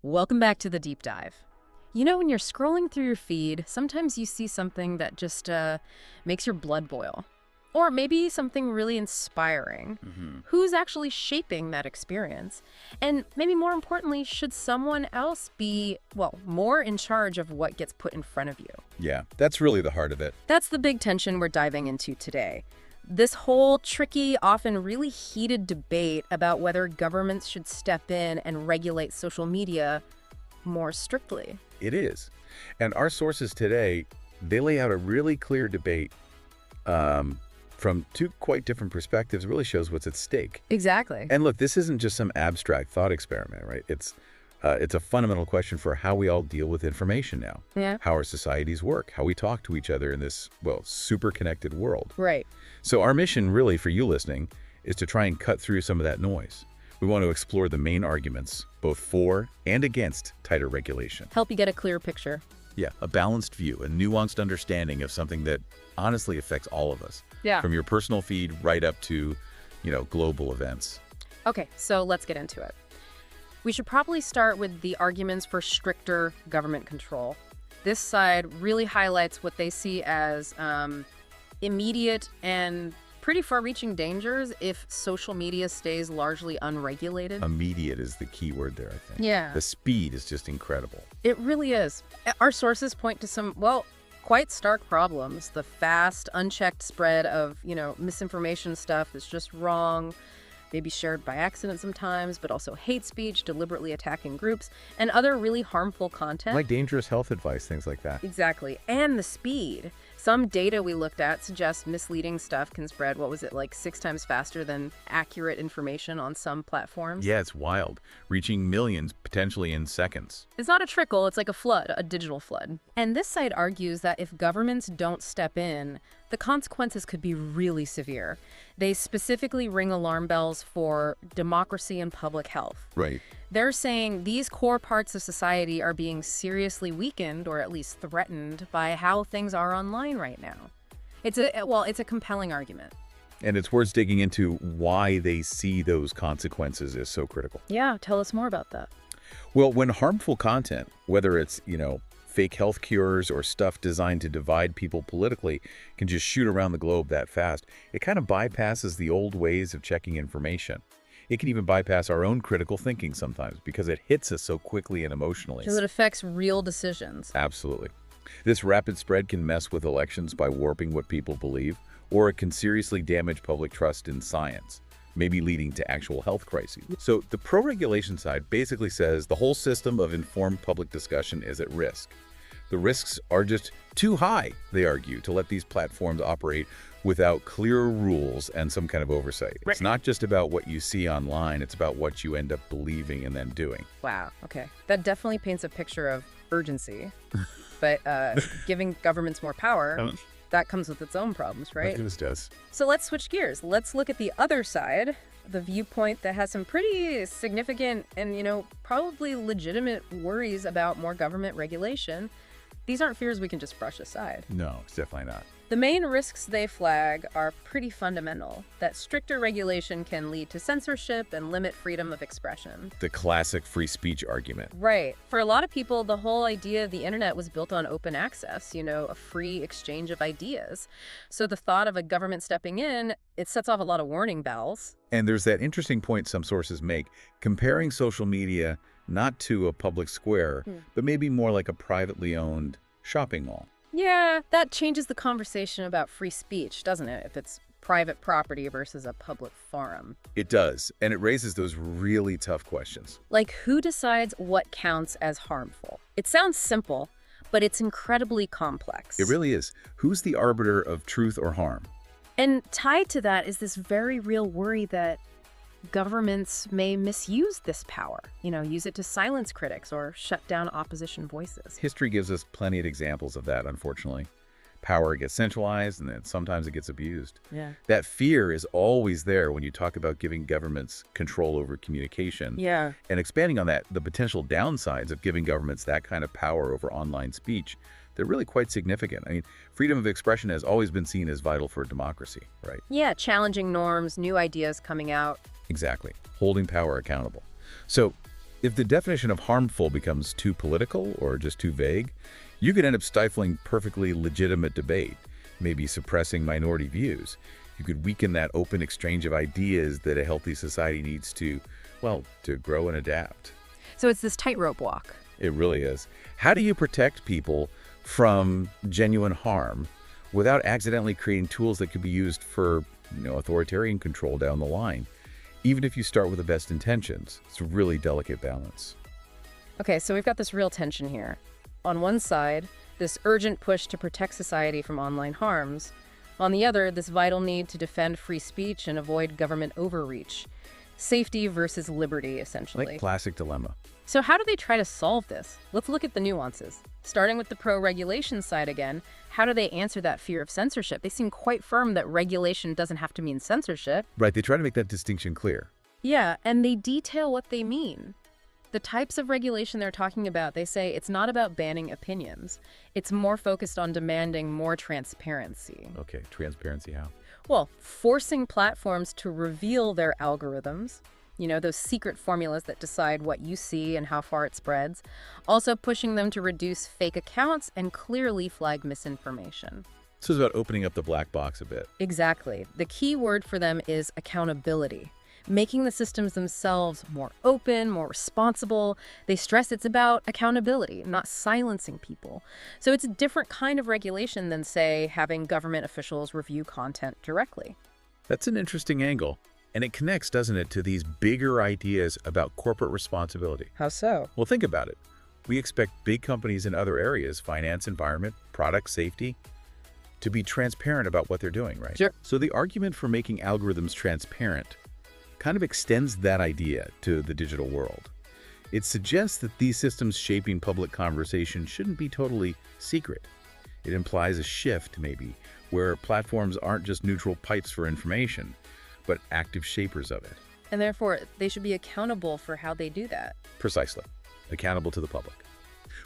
Welcome back to the deep dive. You know, when you're scrolling through your feed, sometimes you see something that just makes your blood boil. Or maybe something really inspiring. Who's actually shaping that experience? And maybe more importantly, should someone else be, well, more in charge of what gets put in front of you? Yeah, that's really the heart of it. That's the big tension we're diving into today. This whole tricky, often really heated debate about whether governments should step in and regulate social media more strictly. It is. And our sources today, they lay out a really clear debate from two quite different perspectives. Really shows what's at stake. Exactly. And look, this isn't just some abstract thought experiment, right? It's a fundamental question for how we all deal with information now. Yeah. How our societies work, how we talk to each other in this, well, super connected world. Right. So our mission really for you listening is to try and cut through some of that noise. We want to explore the main arguments, both for and against tighter regulation. Help you get a clear picture. Yeah, a balanced view, a nuanced understanding of something that honestly affects all of us. Yeah. From your personal feed right up to, global events. Okay, so let's get into it. We should probably start with the arguments for stricter government control. This side really highlights what they see as immediate and pretty far-reaching dangers if social media stays largely unregulated. Immediate is the key word there, I think. Yeah. The speed is just incredible. It really is. Our sources point to some, quite stark problems. The fast, unchecked spread of, misinformation stuff that's just wrong, maybe shared by accident sometimes, but also hate speech, deliberately attacking groups, and other really harmful content. Like dangerous health advice, things like that. Exactly. And the speed. Some data we looked at suggests misleading stuff can spread, 6 times faster than accurate information on some platforms? Yeah, it's wild. Reaching millions, potentially in seconds. It's not a trickle, it's like a flood, a digital flood. And this side argues that if governments don't step in, the consequences could be really severe. They specifically ring alarm bells for democracy and public health. Right. They're saying these core parts of society are being seriously weakened, or at least threatened, by how things are online right now. It's a compelling argument. And it's worth digging into why they see those consequences as so critical. Yeah, tell us more about that. Well, when harmful content, whether it's, fake health cures or stuff designed to divide people politically, can just shoot around the globe that fast, it kind of bypasses the old ways of checking information. It can even bypass our own critical thinking sometimes because it hits us so quickly and emotionally. Because it affects real decisions. Absolutely. This rapid spread can mess with elections by warping what people believe, or it can seriously damage public trust in science, maybe leading to actual health crises. So the pro-regulation side basically says the whole system of informed public discussion is at risk. The risks are just too high, they argue, to let these platforms operate without clear rules and some kind of oversight. Right. It's not just about what you see online, it's about what you end up believing and then doing. Wow, okay. That definitely paints a picture of urgency. But giving governments more power, that comes with its own problems, right? This does. So let's switch gears. Let's look at the other side, the viewpoint that has some pretty significant and, probably legitimate worries about more government regulation. These aren't fears we can just brush aside. No, it's definitely not. The main risks they flag are pretty fundamental, that stricter regulation can lead to censorship and limit freedom of expression. The classic free speech argument. Right. For a lot of people, the whole idea of the internet was built on open access, a free exchange of ideas. So the thought of a government stepping in, it sets off a lot of warning bells. And there's that interesting point some sources make, comparing social media not to a public square, but maybe more like a privately owned shopping mall. Yeah, that changes the conversation about free speech, doesn't it? If it's private property versus a public forum. It does, and it raises those really tough questions. Like, who decides what counts as harmful? It sounds simple, but it's incredibly complex. It really is. Who's the arbiter of truth or harm? And tied to that is this very real worry that governments may misuse this power, use it to silence critics or shut down opposition voices. History gives us plenty of examples of that, unfortunately. Power gets centralized and then sometimes it gets abused. Yeah. That fear is always there when you talk about giving governments control over communication. Yeah. And expanding on that, the potential downsides of giving governments that kind of power over online speech, they're really quite significant. I mean, freedom of expression has always been seen as vital for democracy, right? Yeah, challenging norms, new ideas coming out. Exactly. Holding power accountable. So If the definition of harmful becomes too political or just too vague, you could end up stifling perfectly legitimate debate, maybe suppressing minority views. You could weaken that open exchange of ideas that a healthy society needs to, well, to grow and adapt. So it's this tightrope walk. It really is. How do you protect people from genuine harm without accidentally creating tools that could be used for, authoritarian control down the line? Even if you start with the best intentions, it's a really delicate balance. Okay, so we've got this real tension here. On one side, this urgent push to protect society from online harms. On the other, this vital need to defend free speech and avoid government overreach. Safety versus liberty, essentially. Like classic dilemma. So how do they try to solve this? Let's look at the nuances. Starting with the pro-regulation side again, how do they answer that fear of censorship? They seem quite firm that regulation doesn't have to mean censorship. Right, they try to make that distinction clear. Yeah, and they detail what they mean. The types of regulation they're talking about, they say it's not about banning opinions. It's more focused on demanding more transparency. Okay, transparency how? Well, forcing platforms to reveal their algorithms, those secret formulas that decide what you see and how far it spreads. Also pushing them to reduce fake accounts and clearly flag misinformation. So it's about opening up the black box a bit. Exactly. The key word for them is accountability. Making the systems themselves more open, more responsible. They stress it's about accountability, not silencing people. So it's a different kind of regulation than, say, having government officials review content directly. That's an interesting angle. And it connects, doesn't it, to these bigger ideas about corporate responsibility. How so? Well, think about it. We expect big companies in other areas, finance, environment, product safety, to be transparent about what they're doing, right? Sure. So the argument for making algorithms transparent kind of extends that idea to the digital world. It suggests that these systems shaping public conversation shouldn't be totally secret. It implies a shift, maybe, where platforms aren't just neutral pipes for information, but active shapers of it. And therefore, they should be accountable for how they do that. Precisely. Accountable to the public.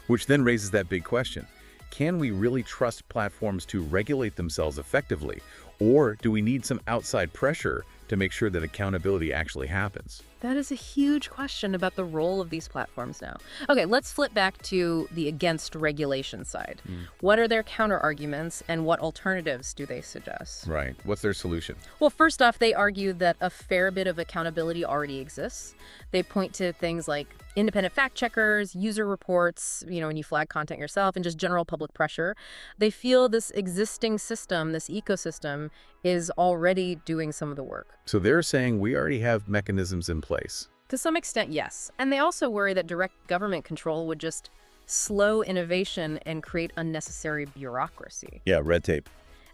Which then raises that big question. Can we really trust platforms to regulate themselves effectively? Or do we need some outside pressure to make sure that accountability actually happens? That is a huge question about the role of these platforms now. Okay, let's flip back to the against regulation side. What are their counter-arguments and what alternatives do they suggest? Right. What's their solution? Well, first off, they argue that a fair bit of accountability already exists. They point to things like independent fact checkers, user reports, when you flag content yourself, and just general public pressure. They feel this existing system, this ecosystem, is already doing some of the work. So they're saying we already have mechanisms in place. To some extent, yes. And they also worry that direct government control would just slow innovation and create unnecessary bureaucracy. Yeah, red tape.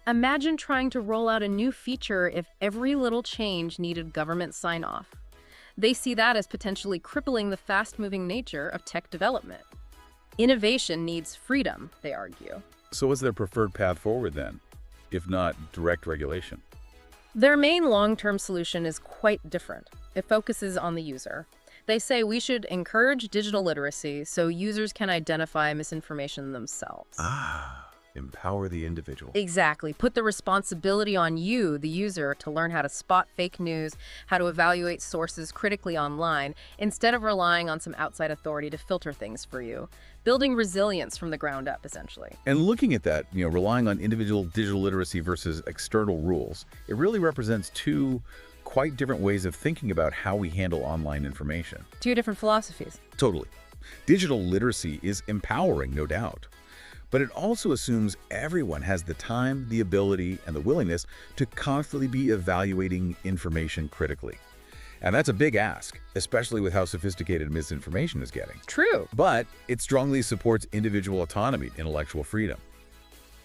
Imagine trying to roll out a new feature if every little change needed government sign-off. They see that as potentially crippling the fast-moving nature of tech development. Innovation needs freedom, they argue. So what's their preferred path forward then, if not direct regulation? Their main long-term solution is quite different. It focuses on the user. They say we should encourage digital literacy so users can identify misinformation themselves. Empower the individual. Exactly. Put the responsibility on you, the user, to learn how to spot fake news, how to evaluate sources critically online, instead of relying on some outside authority to filter things for you. Building resilience from the ground up, essentially. And looking at that, relying on individual digital literacy versus external rules, it really represents two quite different ways of thinking about how we handle online information. Two different philosophies. Totally. Digital literacy is empowering, no doubt. But it also assumes everyone has the time, the ability, and the willingness to constantly be evaluating information critically. And that's a big ask, especially with how sophisticated misinformation is getting. True. But it strongly supports individual autonomy, intellectual freedom.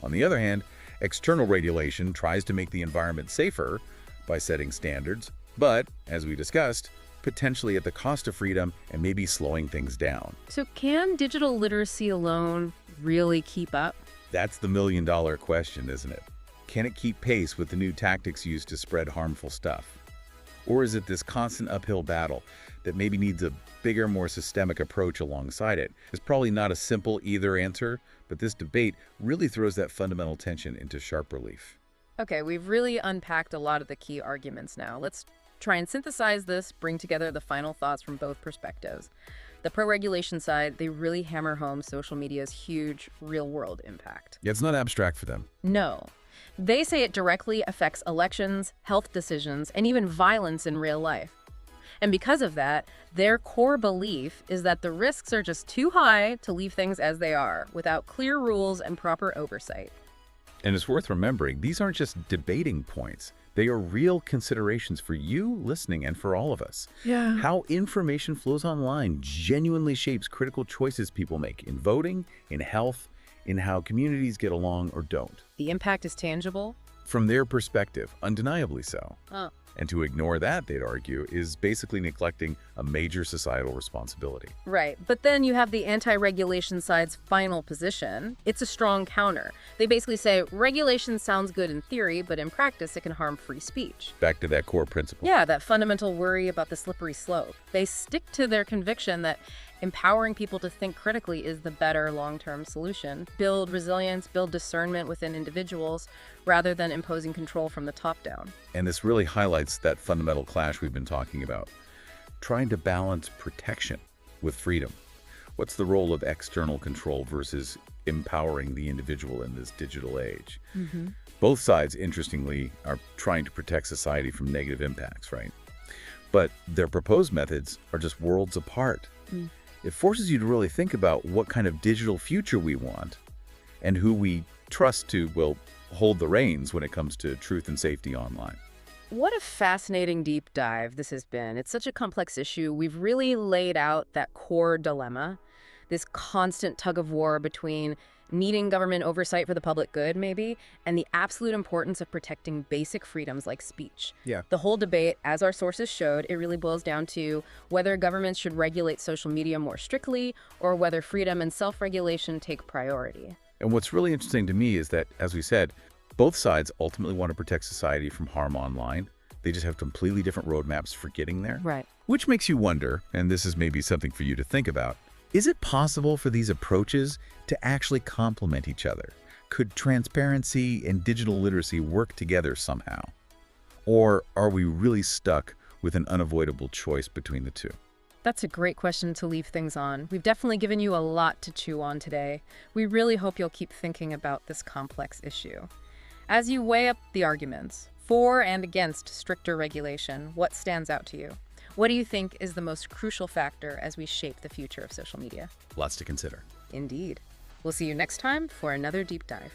On the other hand, external regulation tries to make the environment safer by setting standards, but, as we discussed, potentially at the cost of freedom and maybe slowing things down. So can digital literacy alone really keep up? That's the million-dollar question, isn't it? Can it keep pace with the new tactics used to spread harmful stuff? Or is it this constant uphill battle that maybe needs a bigger, more systemic approach alongside it? It's probably not a simple either answer, but this debate really throws that fundamental tension into sharp relief. Okay, we've really unpacked a lot of the key arguments now. Let's try and synthesize this, bring together the final thoughts from both perspectives. The pro-regulation side, they really hammer home social media's huge real-world impact. Yeah, it's not abstract for them. No. They say it directly affects elections, health decisions, and even violence in real life. And because of that, their core belief is that the risks are just too high to leave things as they are, without clear rules and proper oversight. And it's worth remembering, these aren't just debating points. They are real considerations for you listening and for all of us. Yeah. How information flows online genuinely shapes critical choices people make in voting, in health, in how communities get along or don't. The impact is tangible? From their perspective, undeniably so. Oh. And to ignore that, they'd argue, is basically neglecting a major societal responsibility. Right, but then you have the anti-regulation side's final position. It's a strong counter. They basically say, regulation sounds good in theory, but in practice it can harm free speech. Back to that core principle. Yeah, that fundamental worry about the slippery slope. They stick to their conviction that empowering people to think critically is the better long-term solution. Build resilience, build discernment within individuals, rather than imposing control from the top down. And this really highlights that fundamental clash we've been talking about. Trying to balance protection with freedom. What's the role of external control versus empowering the individual in this digital age? Both sides, interestingly, are trying to protect society from negative impacts, right? But their proposed methods are just worlds apart. It forces you to really think about what kind of digital future we want and who we trust to, well, hold the reins when it comes to truth and safety online. What a fascinating deep dive this has been. It's such a complex issue. We've really laid out that core dilemma, this constant tug of war between needing government oversight for the public good, maybe, and the absolute importance of protecting basic freedoms like speech. Yeah. The whole debate, as our sources showed, it really boils down to whether governments should regulate social media more strictly or whether freedom and self-regulation take priority. And what's really interesting to me is that, as we said, both sides ultimately want to protect society from harm online. They just have completely different roadmaps for getting there. Right. Which makes you wonder, and this is maybe something for you to think about, is it possible for these approaches to actually complement each other? Could transparency and digital literacy work together somehow? Or are we really stuck with an unavoidable choice between the two? That's a great question to leave things on. We've definitely given you a lot to chew on today. We really hope you'll keep thinking about this complex issue. As you weigh up the arguments for and against stricter regulation, what stands out to you? What do you think is the most crucial factor as we shape the future of social media? Lots to consider. Indeed. We'll see you next time for another deep dive.